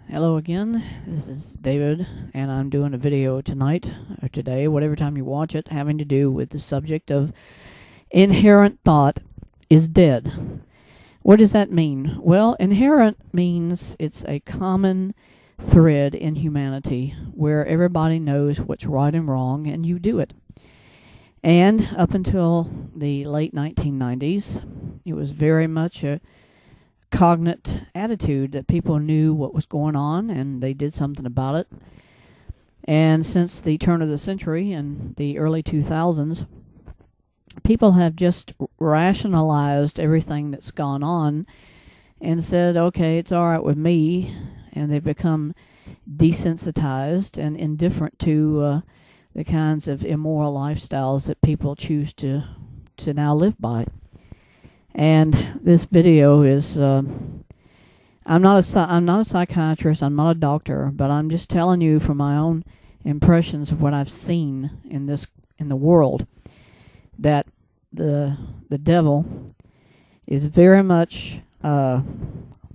Hello again, this is David, and I'm doing a video tonight, or today, whatever time you watch it, having to do with the subject of inherent thought is dead. What does that mean? Well, inherent means it's a common thread in humanity where everybody knows what's right and wrong, and you do it. And up until the late 1990s, it was very much a cognate attitude that people knew what was going on and they did something about it. And since the turn of the century and the early 2000s, people have just rationalized everything that's gone on and said, okay, it's all right with me, and they've become desensitized and indifferent to the kinds of immoral lifestyles that people choose to now live by. And this video is, I'm not a psychiatrist, I'm not a doctor, but I'm just telling you from my own impressions of what I've seen in the world, that the devil is very much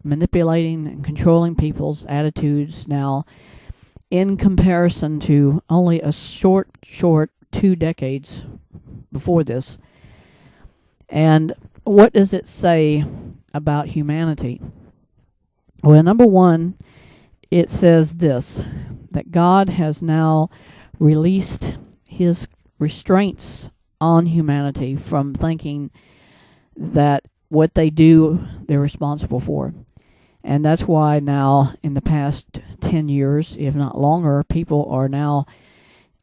manipulating and controlling people's attitudes now, in comparison to only a short 2 decades before this. And what does it say about humanity? Well, number one, it says this, that God has now released his restraints on humanity from thinking that what they do, they're responsible for. And that's why now, in the past 10 years, if not longer, people are now,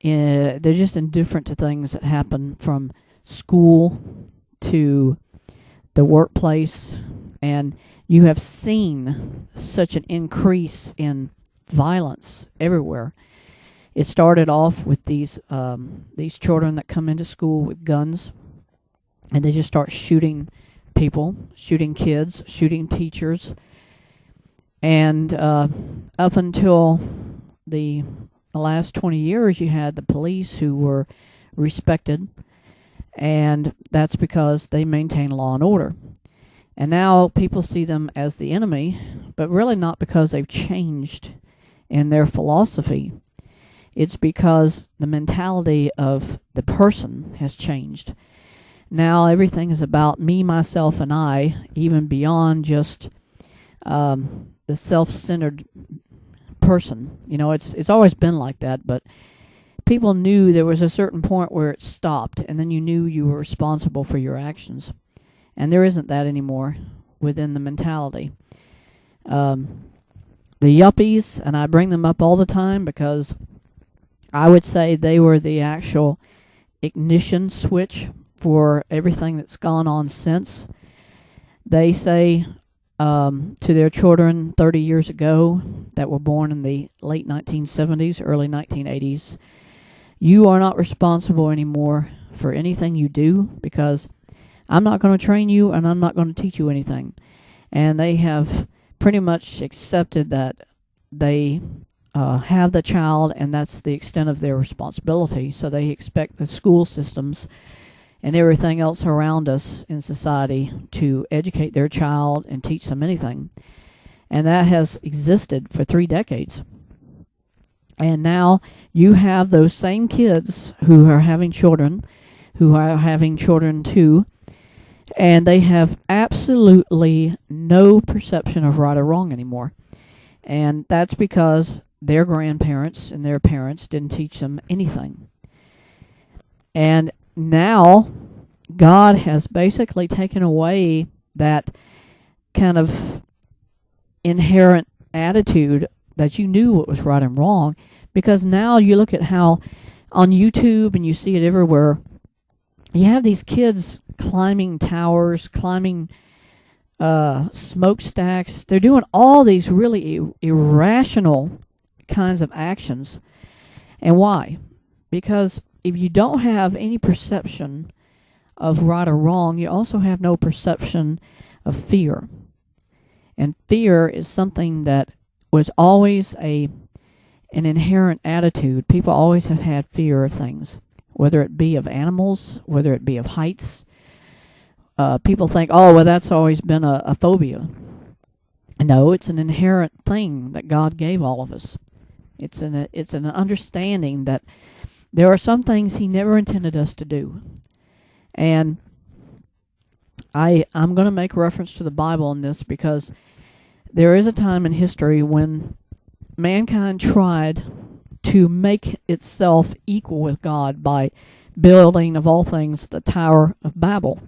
they're just indifferent to things that happen from school to the workplace, and you have seen such an increase in violence everywhere. It started off with these children that come into school with guns, and they just start shooting people, shooting kids, shooting teachers, and up until the last 20 years, you had the police who were respected. And that's because they maintain law and order. And now people see them as the enemy, but really not because they've changed in their philosophy. It's because the mentality of the person has changed. Now everything is about me, myself, and I, even beyond just the self-centered person. You know, it's always been like that, but people knew there was a certain point where it stopped, and then you knew you were responsible for your actions. And there isn't that anymore within the mentality. The yuppies, and I bring them up all the time because I would say they were the actual ignition switch for everything that's gone on since. They say to their children 30 years ago that were born in the late 1970s, early 1980s, you are not responsible anymore for anything you do, because I'm not going to train you and I'm not going to teach you anything. And they have pretty much accepted that they have the child, and that's the extent of their responsibility. So they expect the school systems and everything else around us in society to educate their child and teach them anything. And that has existed for 3 decades. And now you have those same kids who are having children too, and they have absolutely no perception of right or wrong anymore. And that's because their grandparents and their parents didn't teach them anything. And now God has basically taken away that kind of inherent attitude that you knew what was right and wrong, because now you look at how on YouTube, and you see it everywhere, you have these kids climbing towers, climbing smokestacks. They're doing all these really irrational kinds of actions. And why? Because if you don't have any perception of right or wrong, you also have no perception of fear. And fear is something that was always an inherent attitude. People always have had fear of things, whether it be of animals, whether it be of heights. People think, oh, well, that's always been a phobia. No, it's an inherent thing that God gave all of us. It's an understanding that there are some things He never intended us to do. And I'm going to make reference to the Bible in this because there is a time in history when mankind tried to make itself equal with God by building, of all things, the Tower of Babel.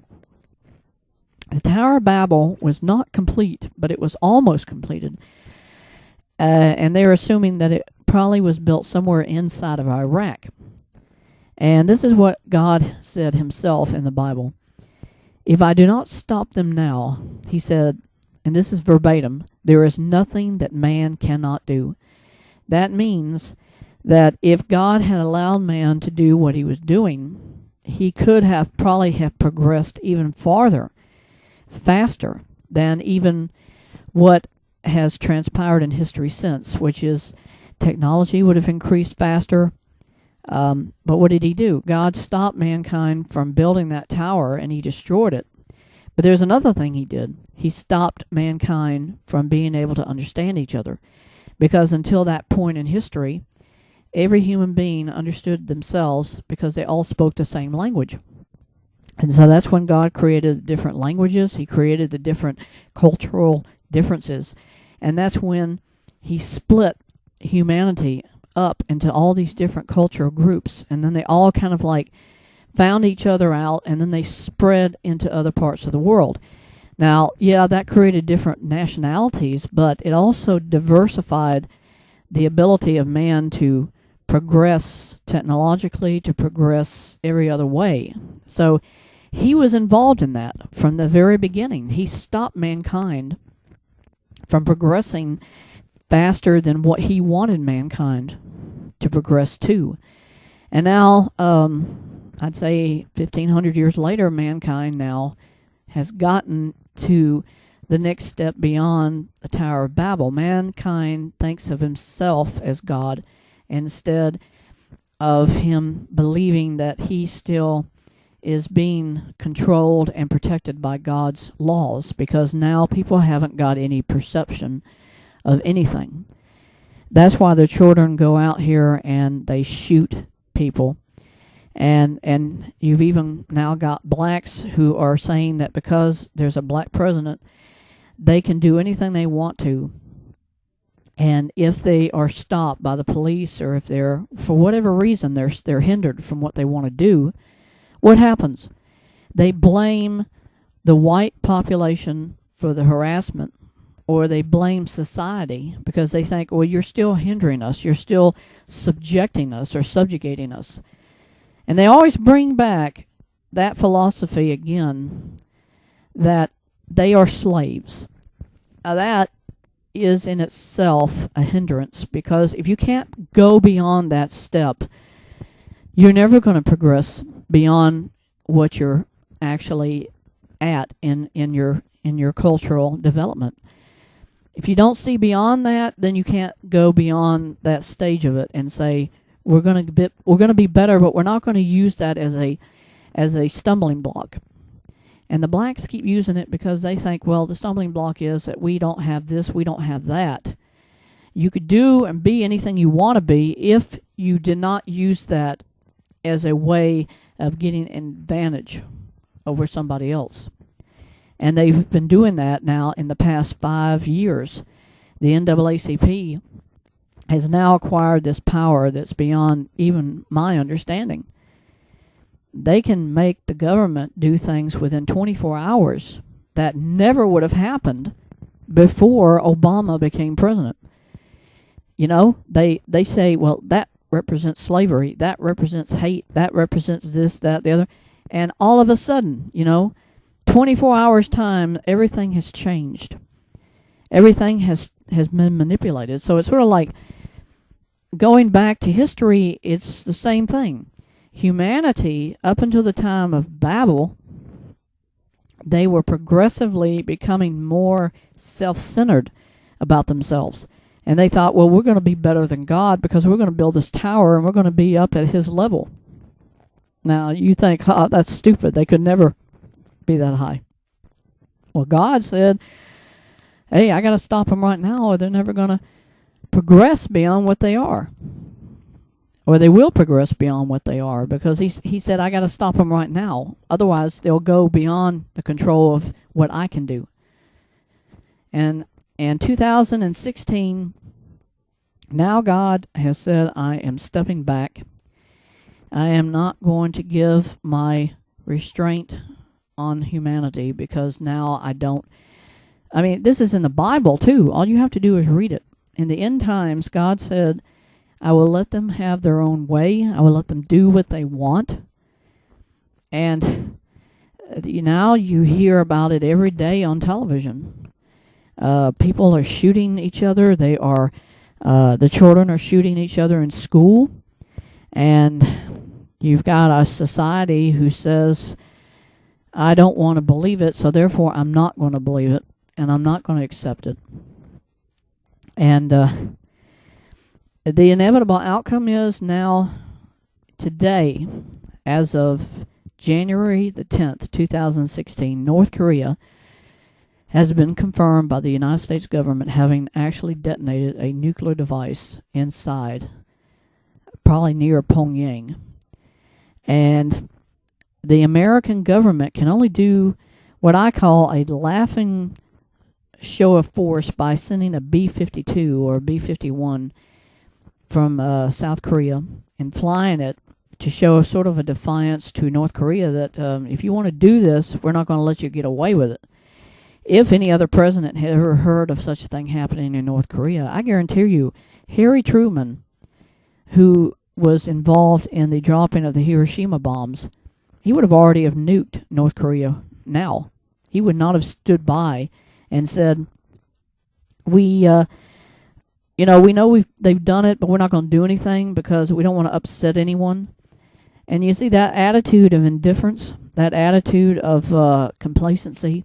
The Tower of Babel was not complete, but it was almost completed. And they're assuming that it probably was built somewhere inside of Iraq. And this is what God said Himself in the Bible. If I do not stop them now, He said, and this is verbatim, there is nothing that man cannot do. That means that if God had allowed man to do what he was doing, he could have probably have progressed even farther, faster than even what has transpired in history since, which is technology would have increased faster. But what did He do? God stopped mankind from building that tower, and He destroyed it. But there's another thing He did. He stopped mankind from being able to understand each other. Because until that point in history, every human being understood themselves because they all spoke the same language. And so that's when God created the different languages. He created the different cultural differences. And that's when He split humanity up into all these different cultural groups. And then they all kind of like found each other out, and then they spread into other parts of the world. Now, yeah, that created different nationalities, but it also diversified the ability of man to progress technologically, to progress every other way. So He was involved in that from the very beginning. He stopped mankind from progressing faster than what He wanted mankind to progress to. And now, I'd say 1,500 years later, mankind now has gotten to the next step beyond the Tower of Babel. Mankind thinks of himself as God instead of him believing that he still is being controlled and protected by God's laws, because now people haven't got any perception of anything. That's why the children go out here and they shoot people. And you've even now got blacks who are saying that because there's a black president, they can do anything they want to. And if they are stopped by the police, or if they're, for whatever reason, they're hindered from what they want to do, what happens? They blame the white population for the harassment, or they blame society because they think, well, you're still hindering us, you're still subjecting us or subjugating us. And they always bring back that philosophy again, that they are slaves. Now that is in itself a hindrance, because if you can't go beyond that step, you're never going to progress beyond what you're actually at in your cultural development. If you don't see beyond that, then you can't go beyond that stage of it and say, we're going to be better, but we're not going to use that as a stumbling block. And the blacks keep using it because they think, well, the stumbling block is that we don't have this, we don't have that. You could do and be anything you want to be if you did not use that as a way of getting an advantage over somebody else. And they've been doing that now in the past 5 years. The NAACP has now acquired this power that's beyond even my understanding. They can make the government do things within 24 hours that never would have happened before Obama became president. You know, they say, well, that represents slavery, that represents hate, that represents this, that, the other. And all of a sudden, 24 hours time, everything has changed. Everything has been manipulated. So it's sort of like going back to history, it's the same thing. Humanity, up until the time of Babel, they were progressively becoming more self-centered about themselves. And they thought, well, we're going to be better than God because we're going to build this tower and we're going to be up at His level. Now, you think, that's stupid. They could never be that high. Well, God said, hey, I got to stop them right now or they're never going to progress beyond what they are. Or they will progress beyond what they are, because he said, I got to stop them right now. Otherwise, they'll go beyond the control of what I can do. And in 2016, now God has said, I am stepping back. I am not going to give my restraint on humanity, because now I don't. I mean, this is in the Bible too. All you have to do is read it. In the end times, God said, I will let them have their own way. I will let them do what they want. And now you hear about it every day on television. People are shooting each other. They are, the children are shooting each other in school. And you've got a society who says, I don't want to believe it, so therefore I'm not going to believe it, and I'm not going to accept it. And the inevitable outcome is now, today, as of January the 10th, 2016, North Korea has been confirmed by the United States government having actually detonated a nuclear device inside, probably near Pyongyang. And the American government can only do what I call a laughing show of force by sending a B-52 or B-51 from South Korea and flying it to show sort of a defiance to North Korea that if you want to do this, we're not going to let you get away with it. If any other president had ever heard of such a thing happening in North Korea, I guarantee you, Harry Truman, who was involved in the dropping of the Hiroshima bombs, he would have already have nuked North Korea now. He would not have stood by and said, we know they've done it, but we're not going to do anything because we don't want to upset anyone. And you see that attitude of indifference, that attitude of complacency,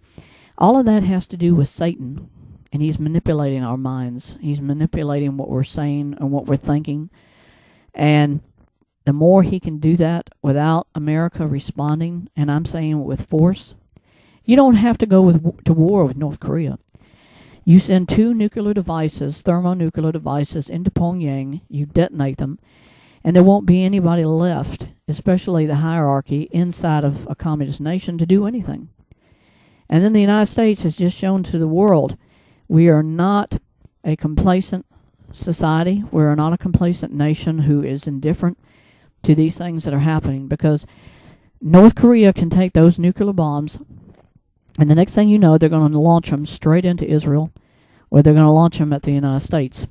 all of that has to do with Satan. And he's manipulating our minds. He's manipulating what we're saying and what we're thinking. And the more he can do that without America responding, and I'm saying with force, you don't have to go to war with North Korea. You send 2 nuclear devices, thermonuclear devices, into Pyongyang, you detonate them, and there won't be anybody left, especially the hierarchy inside of a communist nation, to do anything. And then the United States has just shown to the world we are not a complacent society. We are not a complacent nation who is indifferent to these things that are happening, because North Korea can take those nuclear bombs, and the next thing you know, they're going to launch them straight into Israel, or they're going to launch them at the United States.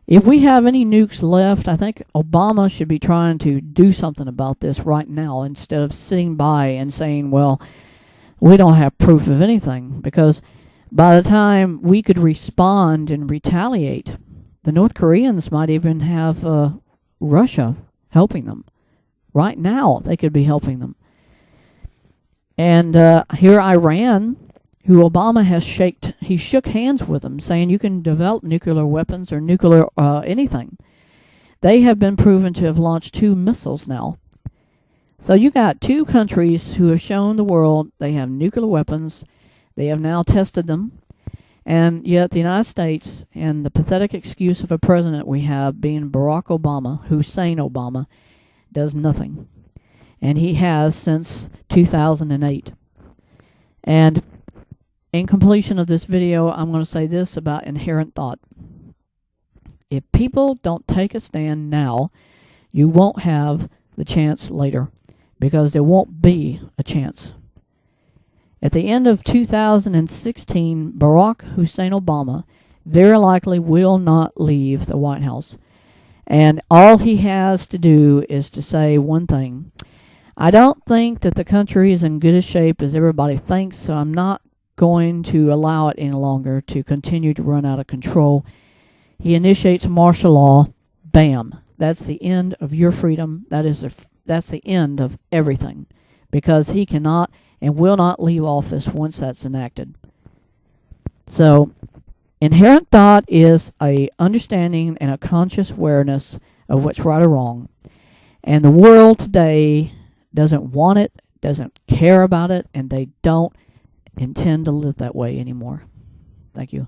If we have any nukes left, I think Obama should be trying to do something about this right now, instead of sitting by and saying, well, we don't have proof of anything, because by the time we could respond and retaliate, the North Koreans might even have Russia helping them. Right now, they could be helping them. And here Iran, who Obama has shook hands with them, saying you can develop nuclear weapons or nuclear anything. They have been proven to have launched 2 missiles now. So you got 2 countries who have shown the world they have nuclear weapons. They have now tested them. And yet the United States, and the pathetic excuse of a president we have being Barack Obama, Hussein Obama, does nothing. And he has since 2008. And in completion of this video, I'm going to say this about inherent thought. If people don't take a stand now, you won't have the chance later, because there won't be a chance. At the end of 2016, Barack Hussein Obama very likely will not leave the White House. And all he has to do is to say one thing. I don't think that the country is in good a shape as everybody thinks, so I'm not going to allow it any longer to continue to run out of control. He initiates martial law. Bam. That's the end of your freedom. That's the end of everything, because he cannot and will not leave office once that's enacted. So, inherent thought is a understanding and a conscious awareness of what's right or wrong. And the world today doesn't want it, doesn't care about it, and they don't intend to live that way anymore. Thank you.